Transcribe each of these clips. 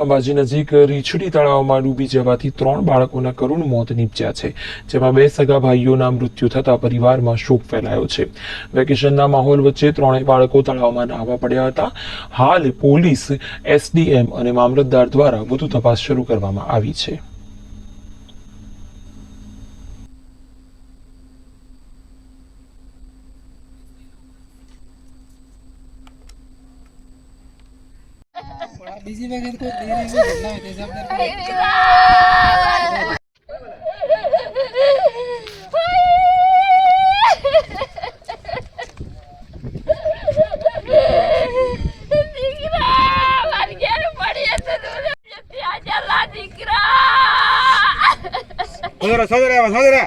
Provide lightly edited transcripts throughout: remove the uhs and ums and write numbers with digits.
અંબાજી નજીક રીછડી તળાવમાં ડૂબી જવાથી 3 બાળકોના કરુણ મોત નીપજ્યા છે, જેમાં 2 સગા ભાઈઓના મૃત્યુ થતાં પરિવારમાં શોક ફેલાયો છે। વેકેશનના માહોલ વચ્ચે 3 બાળકો તળાવમાં નહાવા પડ્યા હતા। હાલ પોલીસ, એસડીએમ અને મામલતદાર દ્વારા વધુ તપાસ શરૂ કરવામાં આવી છે। બીજી વખત કોઈ દે રહી ઘટના હોય Saudara.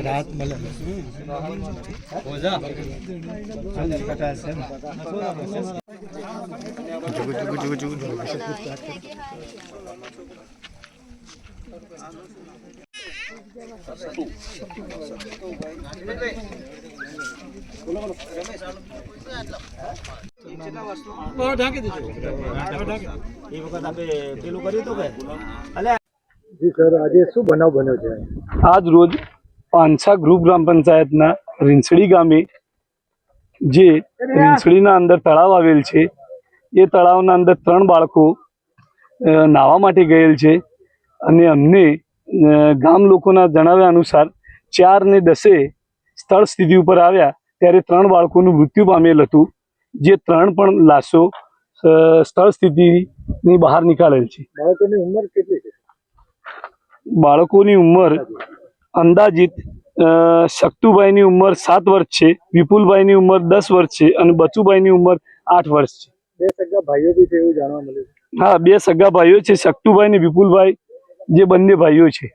राहत मला ढाकी दीजिए पेलू करी तो जी सर आज शू बनाव बन्यो छे। आज रोज पांछा ग्रुप ग्राम पंचायतना રીંછડી ગામે જે રીંછડીના અંદર તળાવ આવેલ છે એ તળાવના અંદર 3 બાળકો નાહવા માટે ગયેલ છે અને અમને ગામ લોકોના જણાવ્યા અનુસાર 4 ને 10 સ્થળ સ્થિતિ ઉપર આવ્યા ત્યારે 3 બાળકોનું મૃત્યુ પામેલ હતું, જે 3 પણ લાશો સ્થળ સ્થિતિની બહાર નીકાળેલ છે। બાળકોની ઉંમર કેટલી છે? બાળકોની ઉંમર અંદાજિત શક્તુભાઈની ઉંમર 7 વર્ષ છે, વિપુલભાઈની ઉંમર 10 વર્ષ છે અને બચુભાઈની ઉંમર 8 વર્ષ છે। 2 સગા ભાઈઓ બી છે એવું જાણવા મળ્યું છે। હા, 2 સગા ભાઈઓ છે, શક્તુભાઈ અને વિપુલભાઈ, જે બંને ભાઈઓ છે।